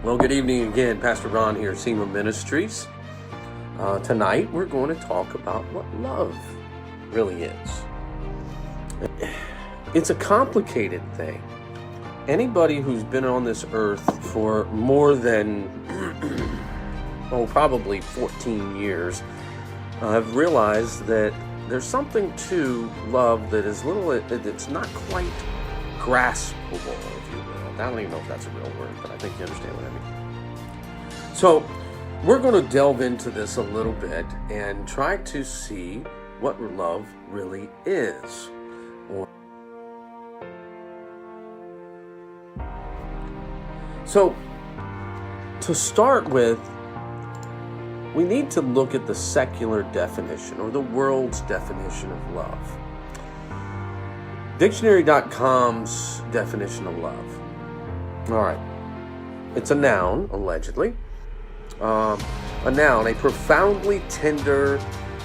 Well, good evening again. Pastor Ron here, CEMA Ministries. Tonight we're going to talk about what love really is. It's a complicated thing. Anybody who's been on this earth for more than, probably 14 years, have realized that there's something to love that is it's not quite graspable, if you will. I don't even know if that's a real word, but I think you understand what I mean. So we're going to delve into this a little bit and try to see what love really is. So to start with, we need to look at the secular definition or the world's definition of love. Dictionary.com's definition of love. All right. It's a noun, allegedly. A noun, a profoundly tender,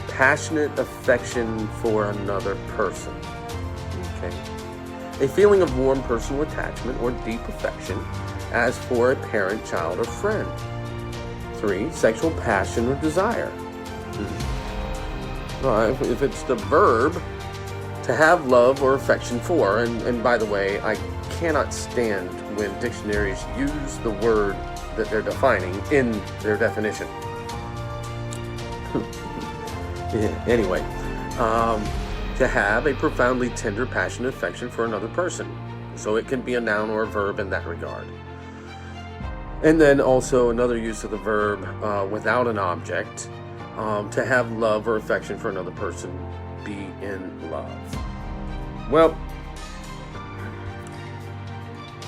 passionate affection for another person. Okay. A feeling of warm personal attachment or deep affection as for a parent, child, or friend. 3, sexual passion or desire. If it's the verb, to have love or affection for, and by the way, I cannot stand when dictionaries use the word that they're defining in their definition. Anyway, to have a profoundly tender, passionate affection for another person. So it can be a noun or a verb in that regard. And then also another use of the verb without an object, to have love or affection for another person, be in love. Well,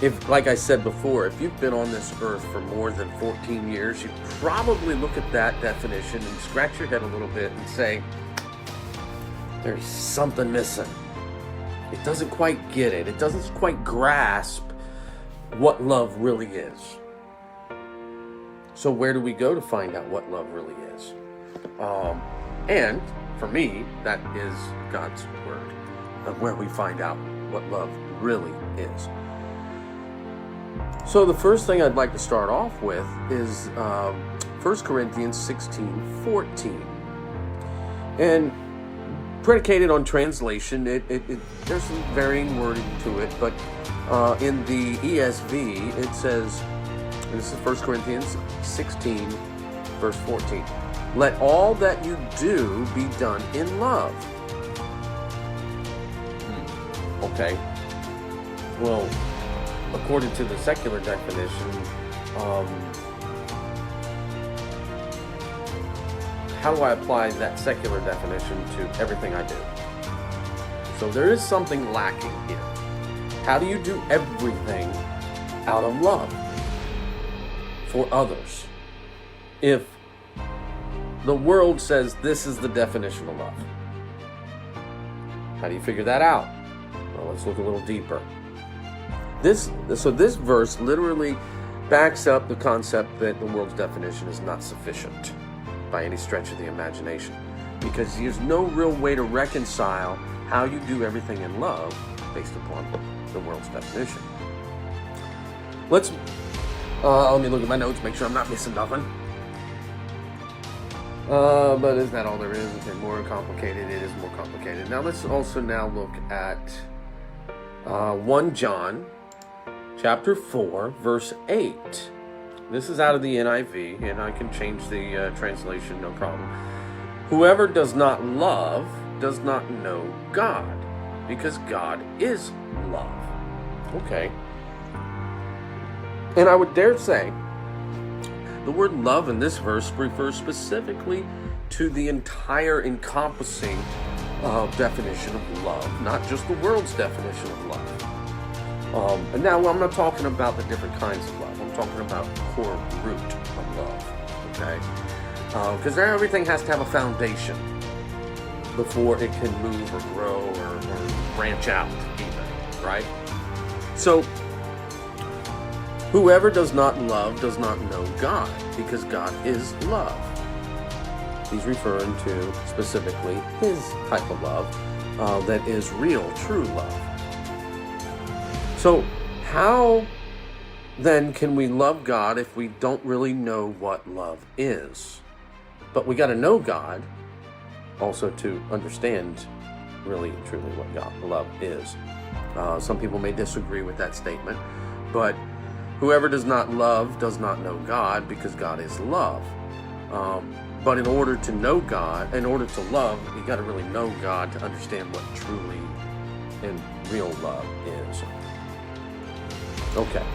if, like I said before, if you've been on this earth for more than 14 years, you probably look at that definition and scratch your head a little bit and say, there's something missing. It doesn't quite get it. It doesn't quite grasp what love really is. So where do we go to find out what love really is? And for me, that is God's word, of where we find out what love really is. So the first thing I'd like to start off with is 1 Corinthians 16:14. And predicated on translation, there's some varying wording to it, but in the ESV, it says, and this is 1 Corinthians 16, verse 14. Let all that you do be done in love. Okay. Well, according to the secular definition, how do I apply that secular definition to everything I do? So there is something lacking here. How do you do everything out of love for others if the world says this is the definition of love? How do you figure that out? Well, let's look a little deeper. This verse literally backs up the concept that the world's definition is not sufficient by any stretch of the imagination, because there's no real way to reconcile how you do everything in love based upon the world's definition. Let me look at my notes, make sure I'm not missing nothing. But is that all there is? Is it more complicated? It is more complicated. Now let's also look at 1 John chapter 4, verse 8. This is out of the NIV, and I can change the translation, no problem. Whoever does not love does not know God, because God is love. Okay. And I would dare say, the word love in this verse refers specifically to the entire encompassing definition of love, not just the world's definition of love. And now I'm not talking about the different kinds of love. I'm talking about the core root of love, okay? Because everything has to have a foundation before it can move or grow or branch out even, right? So, whoever does not love does not know God, because God is love. He's referring to specifically his type of love that is real, true love. So how then can we love God if we don't really know what love is? But we got to know God also to understand really and truly what love is. Some people may disagree with that statement, but whoever does not love does not know God, because God is love. But in order to know God, in order to love, you got to really know God to understand what truly and real love is. Okay.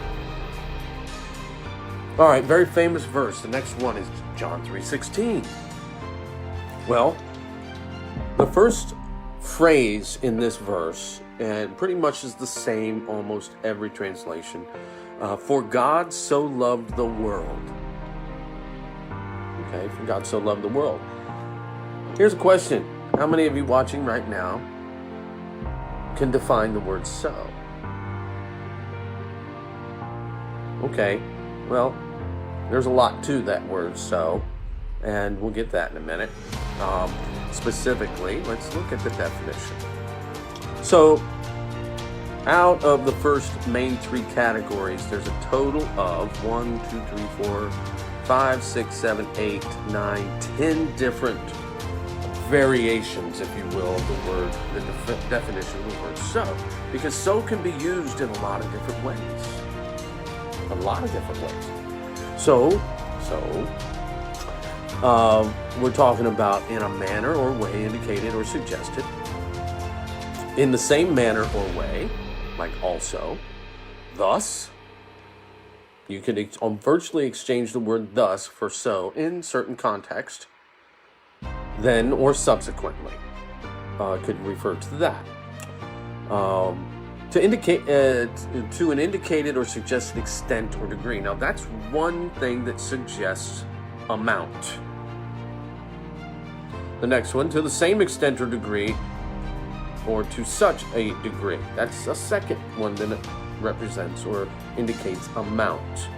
All right, very famous verse. The next one is John 3:16. Well, the first phrase in this verse, and pretty much is the same almost every translation, for God so loved the world. Okay, for God so loved the world. Here's a question. How many of you watching right now can define the word so? Okay, well, there's a lot to that word so, and we'll get that in a minute. Specifically, let's look at the definition. So, out of the first main three categories, there's a total of 1, 2, 3, 4, 5, 6, 7, 8, 9, 10 different variations, if you will, of the word, the definition of the word so. Because so can be used in a lot of different ways. A lot of different ways. So, we're talking about in a manner or way indicated or suggested, in the same manner or way, like also, thus. You can virtually exchange the word thus for so in certain context, then or subsequently. Could refer to that. To indicate to an indicated or suggested extent or degree. Now that's one thing that suggests amount. The next one, to the same extent or degree, or to such a degree. That's a second one that represents or indicates amount.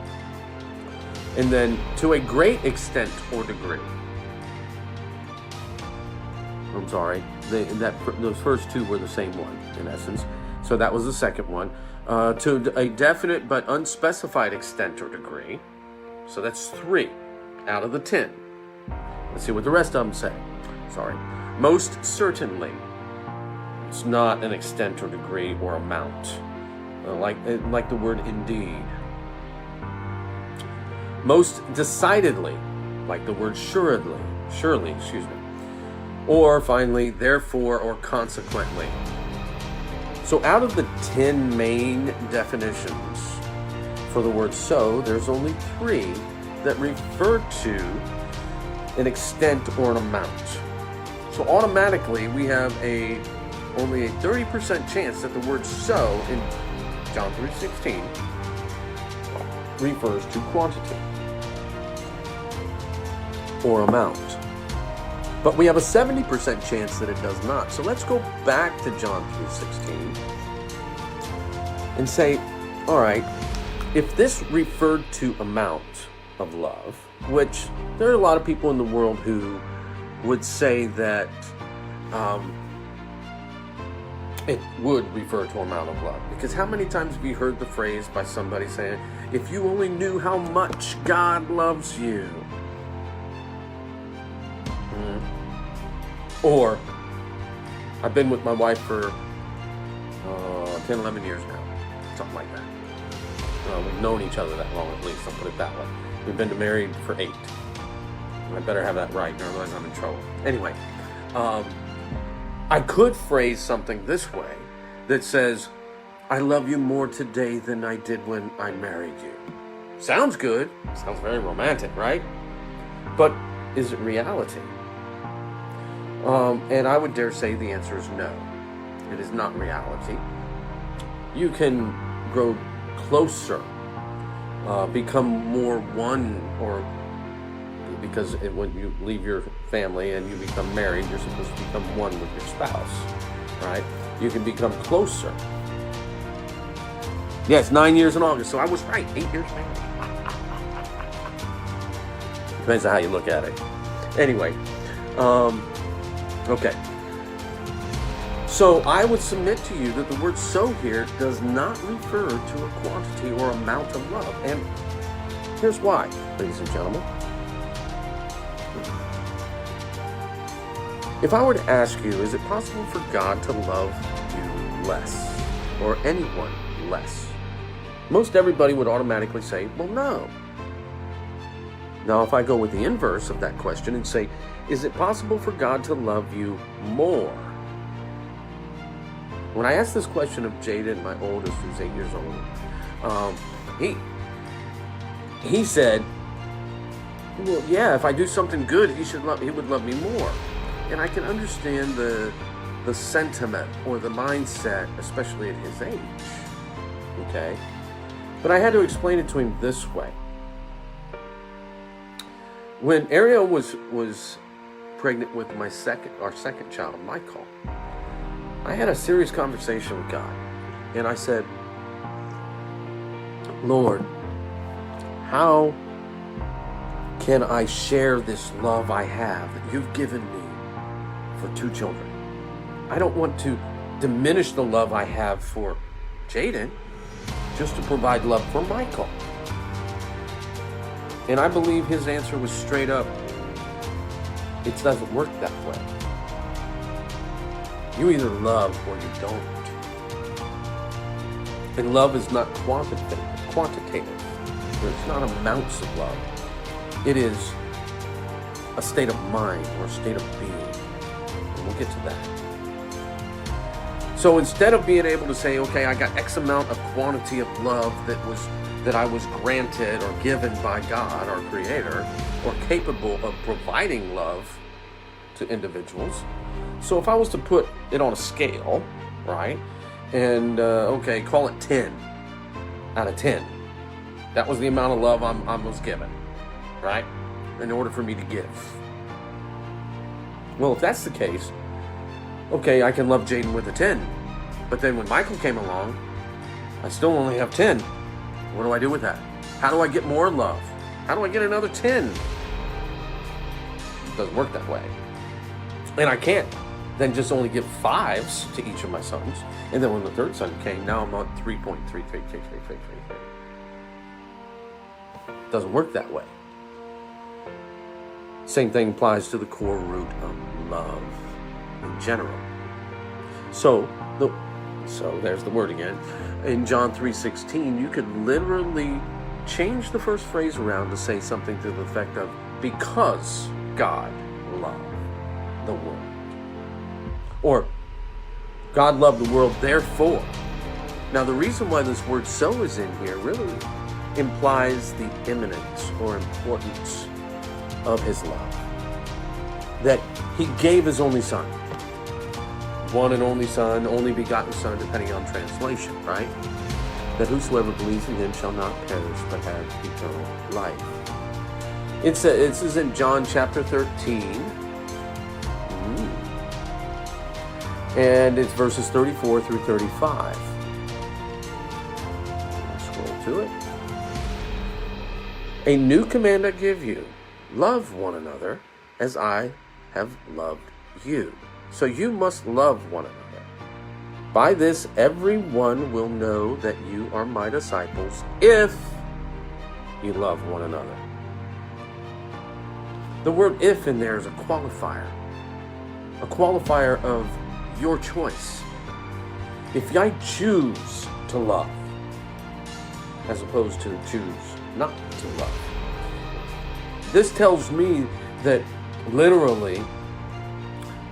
And then to a great extent or degree. I'm sorry, those first two were the same one in essence. So that was the second one. To a definite but unspecified extent or degree. So that's 3 out of the 10. Let's see what the rest of them say. Sorry. Most certainly. It's not an extent or degree or amount. Like the word indeed. Most decidedly. Like the word surely, or finally, therefore or consequently. So out of the 10 main definitions for the word so, there's only 3 that refer to an extent or an amount. So automatically we have only a 30% chance that the word so in John 3:16 refers to quantity or amount. But we have a 70% chance that it does not. So let's go back to John 3:16 and say, all right, if this referred to amount of love, which there are a lot of people in the world who would say that it would refer to amount of love. Because how many times have you heard the phrase by somebody saying, if you only knew how much God loves you? Or, I've been with my wife for 10, 11 years now. Something like that. We've known each other that long, at least, I'll put it that way. We've been married for 8. I better have that right, otherwise I'm in trouble. Anyway, I could phrase something this way that says, I love you more today than I did when I married you. Sounds good. Sounds very romantic, right? But is it reality? And I would dare say the answer is no. It is not reality. You can grow closer, become more one, or because when you leave your family and you become married, you're supposed to become one with your spouse, right? You can become closer. Yes, 9 years in August, so I was right, 8 years married. Depends on how you look at it. Anyway, okay. So I would submit to you that the word so here does not refer to a quantity or amount of love. And here's why, ladies and gentlemen. If I were to ask you, is it possible for God to love you less or anyone less? Most everybody would automatically say, well, no. Now, if I go with the inverse of that question and say, is it possible for God to love you more? When I asked this question of Jayden, my oldest, who's 8 years old, he said, well, yeah, if I do something good, he would love me more. And I can understand the sentiment or the mindset, especially at his age. Okay? But I had to explain it to him this way. When Ariel was pregnant with our second child, Michael, I had a serious conversation with God. And I said, Lord, how can I share this love I have that you've given me for 2 children? I don't want to diminish the love I have for Jayden just to provide love for Michael. And I believe his answer was straight up, it doesn't work that way. You either love or you don't. And love is not quantitative. It's not amounts of love. It is a state of mind or a state of being. And we'll get to that. So instead of being able to say, okay, I got X amount of quantity of love that I was granted or given by God, our Creator, or capable of providing love to individuals. So if I was to put it on a scale, right, and okay, call it 10 out of 10. That was the amount of love I was given, right, in order for me to give. Well, if that's the case, okay, I can love Jayden with a 10. But then when Michael came along, I still only have 10. What do I do with that? How do I get more love? How do I get another 10? It doesn't work that way. And I can't then just only give 5s to each of my sons. And then when the third son came, now I'm on 3.333333. Doesn't work that way. Same thing applies to the core root of love in general. So there's the word again. In John 3:16, you could literally change the first phrase around to say something to the effect of, because God loved the world. Or, God loved the world, therefore. Now, the reason why this word so is in here really implies the imminence or importance of his love. That he gave his only son. One and only son, only begotten son, depending on translation, right? That whosoever believes in him shall not perish, but have eternal life. It says in John chapter 13, and it's verses 34 through 35. Scroll to it. A new command I give you, love one another as I have loved you. So you must love one another. By this, everyone will know that you are my disciples if you love one another. The word if in there is a qualifier of your choice. If I choose to love, as opposed to choose not to love, this tells me that literally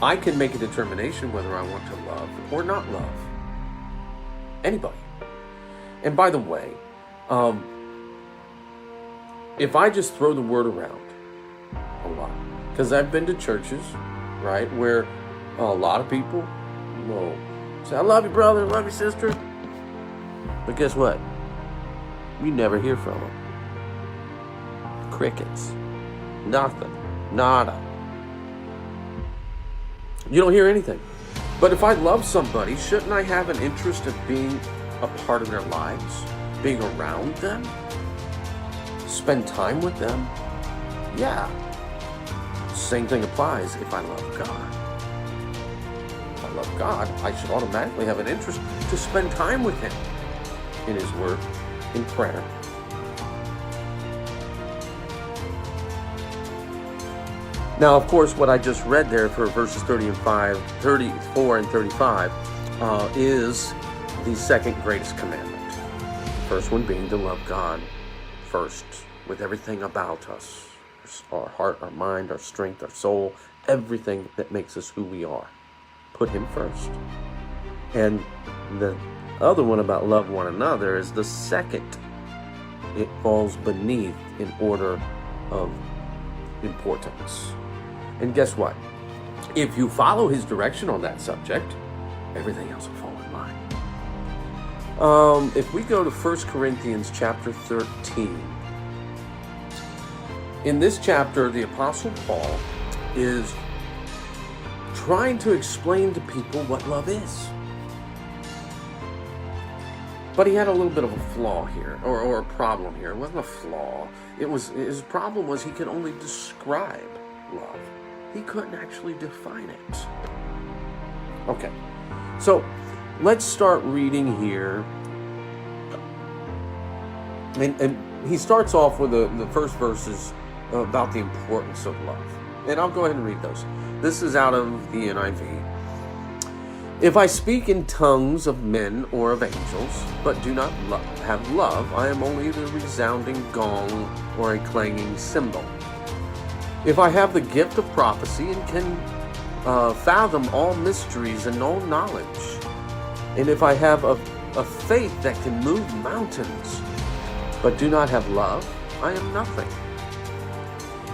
I can make a determination whether I want to love or not love anybody. And by the way, if I just throw the word around a lot, because I've been to churches, right, where a lot of people will say, I love you, brother, I love you, sister. But guess what? You never hear from them. Crickets. Nothing. Nada. You don't hear anything. But if I love somebody, shouldn't I have an interest in being a part of their lives? Being around them? Spend time with them? Yeah. Same thing applies if I love God. If I love God, I should automatically have an interest to spend time with Him in His Word, in prayer. Now, of course, what I just read there for verses 34 and 35 is the second greatest commandment. The first one being to love God first with everything about us. Our heart, our mind, our strength, our soul, everything that makes us who we are. Put Him first. And the other one about love one another is the second. It falls beneath in order of importance. And guess what? If you follow His direction on that subject, everything else will fall in line. If we go to 1 Corinthians chapter 13, in this chapter, the Apostle Paul is trying to explain to people what love is. But he had a little bit of a flaw here, or a problem here. It wasn't a flaw. His problem was he could only describe love. He couldn't actually define it. Okay, so let's start reading here. And he starts off with the first verses about the importance of love. And I'll go ahead and read those. This is out of the NIV. If I speak in tongues of men or of angels, but do not have love, I am only the resounding gong or a clanging cymbal. If I have the gift of prophecy and can fathom all mysteries and all knowledge, and if I have a faith that can move mountains, but do not have love, I am nothing.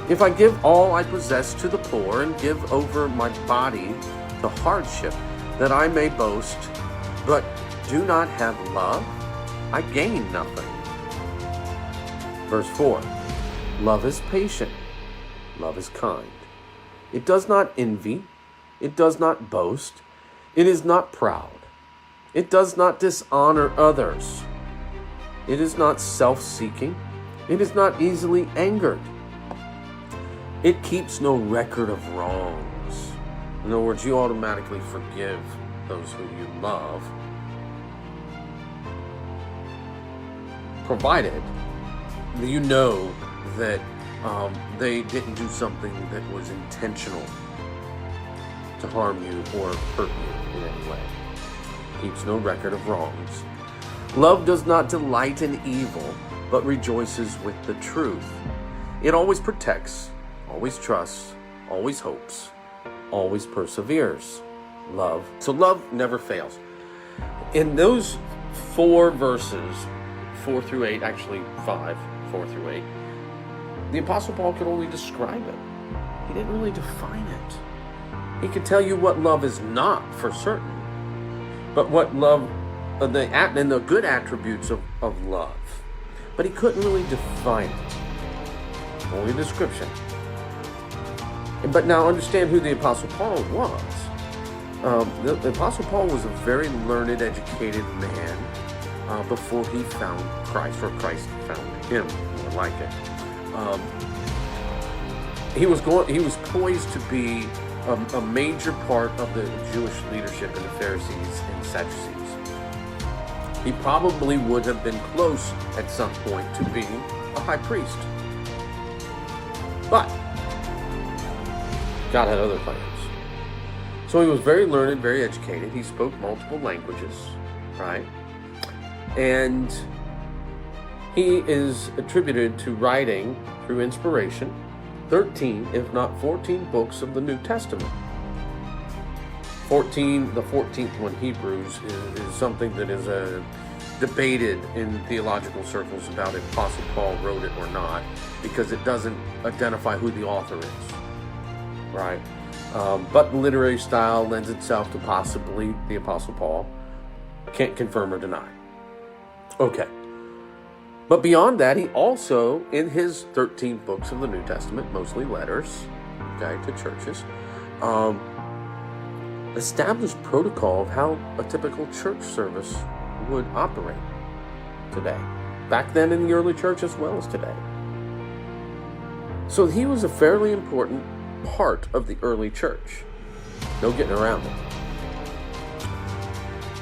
If I give all I possess to the poor and give over my body to hardship, that I may boast, but do not have love, I gain nothing. Verse 4, love is patient, love is kind. It does not envy, it does not boast, it is not proud, it does not dishonor others, it is not self-seeking, it is not easily angered. It keeps no record of wrongs. In other words, you automatically forgive those who you love, provided you know that they didn't do something that was intentional to harm you or hurt you in any way. Keeps no record of wrongs. Love does not delight in evil, but rejoices with the truth. It always protects, always trusts, always hopes, always perseveres. Love. So love never fails. In those 4 verses, 4 through 8, actually 5, 4 through 8, the Apostle Paul could only describe it. He didn't really define it. He could tell you what love is not for certain, but what love, and the good attributes of love. But he couldn't really define it. Only a description. But now understand who the Apostle Paul was. The Apostle Paul was a very learned, educated man before he found Christ, or Christ found him, more like it. He was poised to be a major part of the Jewish leadership and the Pharisees and Sadducees. He probably would have been close at some point to being a high priest. But God had other plans. So he was very learned, very educated. He spoke multiple languages, right? And he is attributed to writing, through inspiration, 13, if not 14 books of the New Testament. The 14th one, Hebrews, is something that is debated in theological circles about if Apostle Paul wrote it or not, because it doesn't identify who the author is, right? But the literary style lends itself to possibly the Apostle Paul. Can't confirm or deny. Okay. But beyond that, he also, in his 13 books of the New Testament, mostly letters, okay, to churches, established protocol of how a typical church service would operate today. Back then in the early church as well as today. So he was a fairly important part of the early church. No getting around it.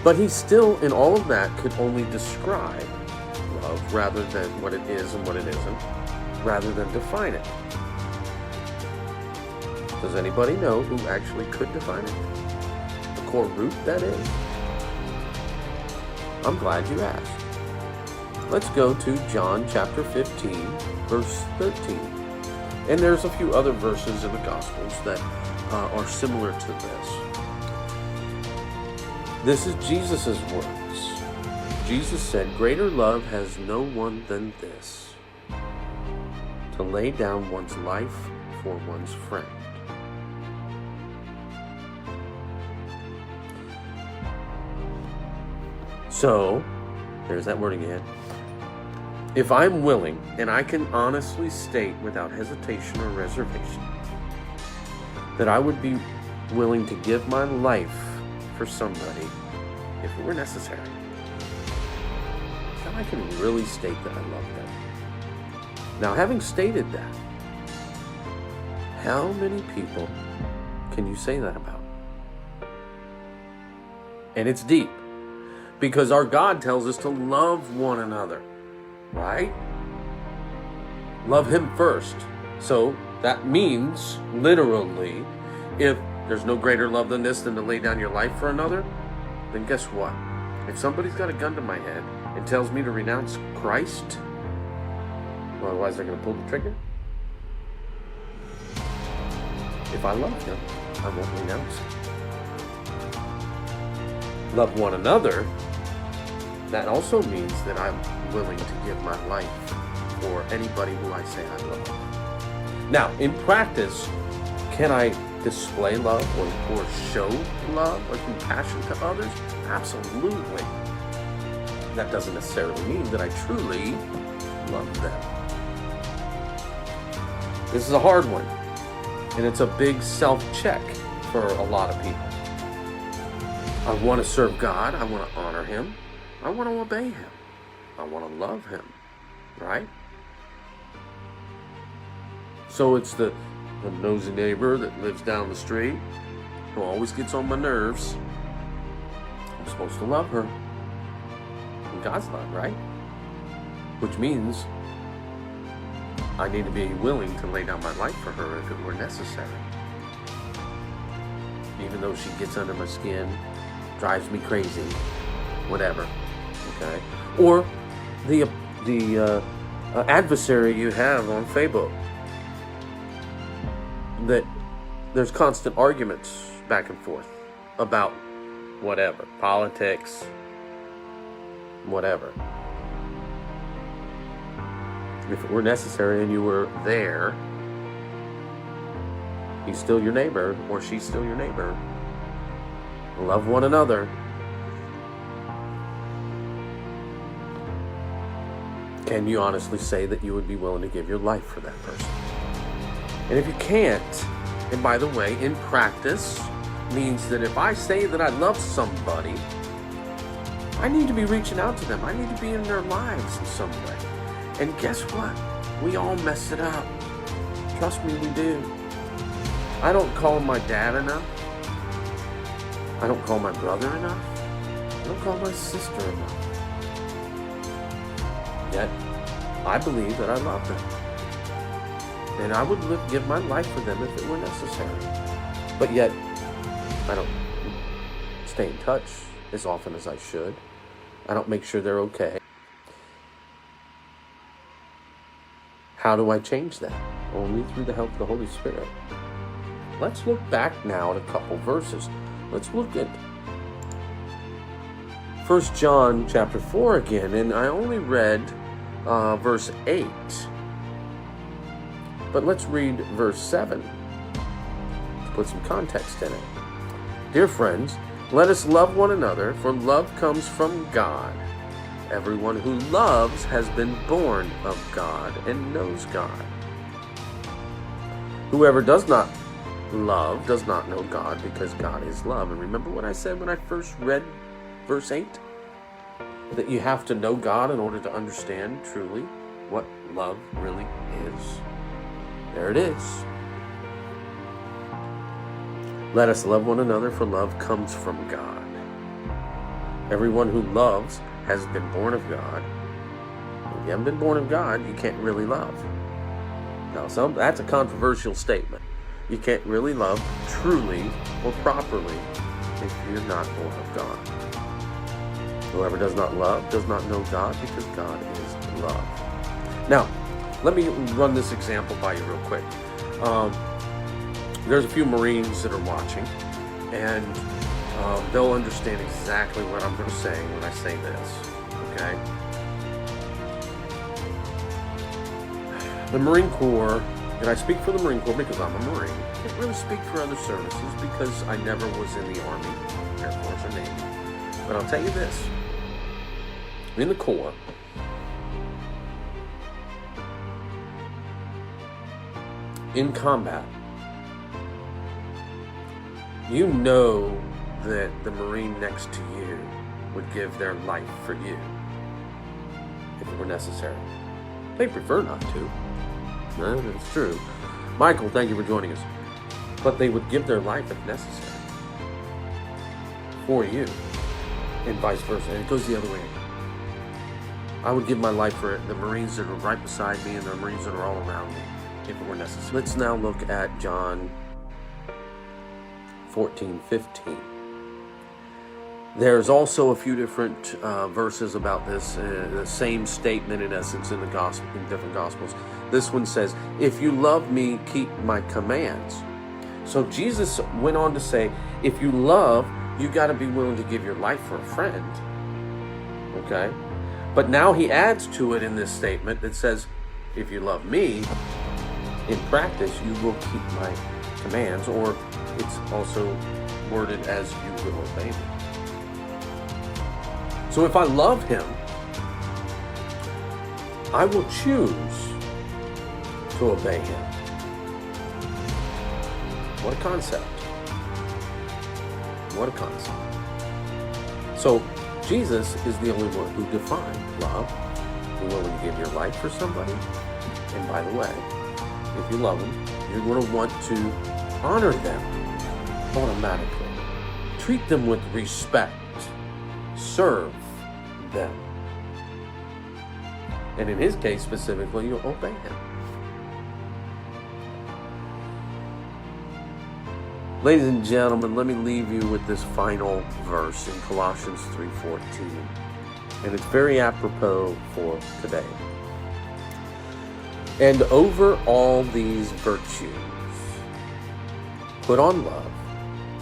But he still, in all of that, could only describe love rather than what it is and what it isn't, rather than define it. Does anybody know who actually could define it? The core root, that is? I'm glad you asked. Let's go to John chapter 15, verse 13. And there's a few other verses in the Gospels that are similar to this. This is Jesus' words. Jesus said, "Greater love has no one than this, to lay down one's life for one's friend." So, there's that word again. If I'm willing, and I can honestly state without hesitation or reservation, that I would be willing to give my life for somebody if it were necessary, then I can really state that I love them. Now, having stated that, how many people can you say that about? And it's deep, because our God tells us to love one another, right? Love Him first. So that means, literally, if there's no greater love than this than to lay down your life for another, then guess what? If somebody's got a gun to my head and tells me to renounce Christ, well, otherwise they're going to pull the trigger. If I love Him, I won't renounce Him. Love one another, that also means that I'm willing to give my life for anybody who I say I love. Now, in practice, can I display love or show love or compassion to others? Absolutely. That doesn't necessarily mean that I truly love them. This is a hard one, and it's a big self-check for a lot of people. I want to serve God. I want to honor Him. I want to obey Him. I want to love Him, right? So it's the nosy neighbor that lives down the street who always gets on my nerves. I'm supposed to love her. And God's love, right? Which means I need to be willing to lay down my life for her if it were necessary. Even though she gets under my skin, drives me crazy, whatever. Okay? Or the adversary you have on Facebook, that there's constant arguments back and forth about whatever, politics, whatever. If it were necessary and you were there, he's still your neighbor or she's still your neighbor. Love one another. Can you honestly say that you would be willing to give your life for that person? And if you can't, and by the way, in practice, means that if I say that I love somebody, I need to be reaching out to them. I need to be in their lives in some way. And guess what? We all mess it up. Trust me, we do. I don't call my dad enough. I don't call my brother enough. I don't call my sister enough. Yet, I believe that I love them. And I would give my life for them if it were necessary. But yet, I don't stay in touch as often as I should. I don't make sure they're okay. How do I change that? Only through the help of the Holy Spirit. Let's look back now at a couple verses. Let's look at 1 John chapter 4 again, and I only read verse 8. But let's read verse 7 to put some context in it. Dear friends, let us love one another, for love comes from God. Everyone who loves has been born of God and knows God. Whoever does not love does not know God, because God is love. And remember what I said when I first read verse 8? That you have to know God in order to understand truly what love really is. There it is. Let us love one another, for love comes from God. Everyone who loves has been born of God. If you haven't been born of God, you can't really love. Now, that's a controversial statement. You can't really love truly or properly if you're not born of God. Whoever does not love does not know God, because God is love. Now, let me run this example by you real quick. There's a few Marines that are watching, and they'll understand exactly what I'm going to say when I say this, okay? The Marine Corps, and I speak for the Marine Corps because I'm a Marine. I can't really speak for other services because I never was in the Army, Air Force, or Navy. But I'll tell you this. In the Corps, in combat, you know that the Marine next to you would give their life for you if it were necessary. They prefer not to. No, that's true. Michael, thank you for joining us. But they would give their life if necessary for you, and vice versa. And it goes the other way. I would give my life for the Marines that are right beside me and the Marines that are all around me if it were necessary. Let's now look at John 14:15. There's also a few different verses about this, the same statement in essence in the gospel, in different gospels. This one says, "If you love me, keep my commands." So Jesus went on to say, if you love, you got to be willing to give your life for a friend. Okay? But now he adds to it in this statement that says, if you love me, in practice, you will keep my commands, or it's also worded as you will obey me. So if I love him, I will choose to obey him. What a concept. What a concept. So Jesus is the only one who defined love. You're willing to give your life for somebody. And by the way, if you love them, you're going to want to honor them automatically. Treat them with respect. Serve them. And in his case specifically, you'll obey him. Ladies and gentlemen, let me leave you with this final verse in Colossians 3:14. And it's very apropos for today. And over all these virtues, put on love,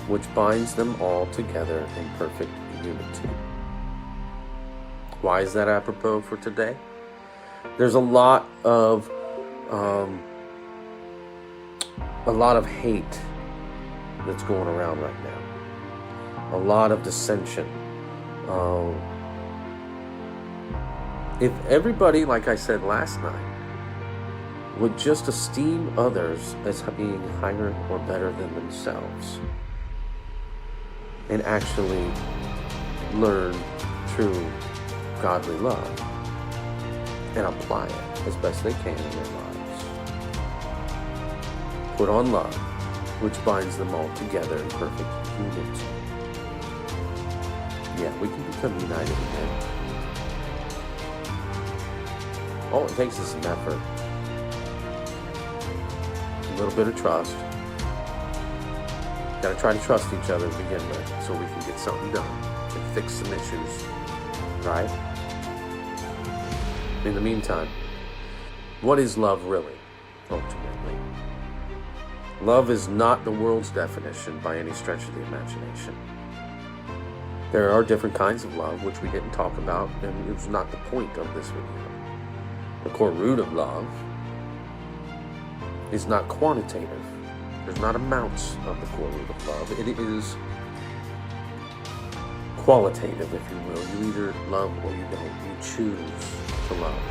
which binds them all together in perfect unity. Why is that apropos for today? There's a lot of hate that's going around right now. A lot of dissension. If everybody, like I said last night, would just esteem others as being higher or better than themselves, and actually learn true godly love and apply it as best they can in their lives. Put on love, which binds them all together in perfect unity. Yeah, we can become united again. All it takes is some effort, a little bit of trust. Got to try to trust each other to begin with so we can get something done and fix some issues, right? In the meantime, what is love really, ultimately? Love is not the world's definition by any stretch of the imagination. There are different kinds of love, which we didn't talk about, and it was not the point of this video. The core root of love is not quantitative. There's not amounts of the core root of love. It is qualitative, if you will. You either love or you don't. You choose to love.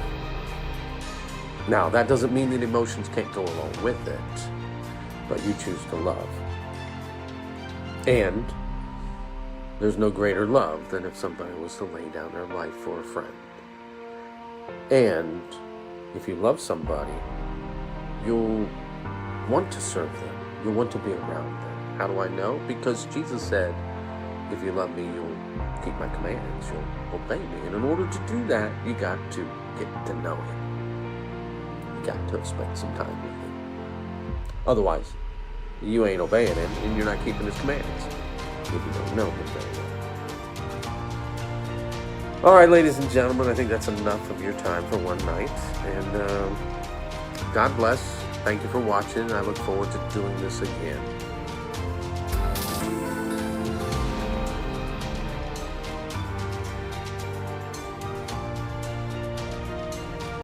Now, that doesn't mean that emotions can't go along with it, but you choose to love. And there's no greater love than if somebody was to lay down their life for a friend. And if you love somebody, you'll want to serve them. You'll want to be around them. How do I know? Because Jesus said, if you love me, you'll keep my commands, you'll obey me. And in order to do that, you got to get to know him. You got to have spent some time with him. Otherwise, you ain't obeying him and you're not keeping his commands if you don't know him very well. All right, ladies and gentlemen, I think that's enough of your time for one night. And God bless. Thank you for watching. I look forward to doing this again.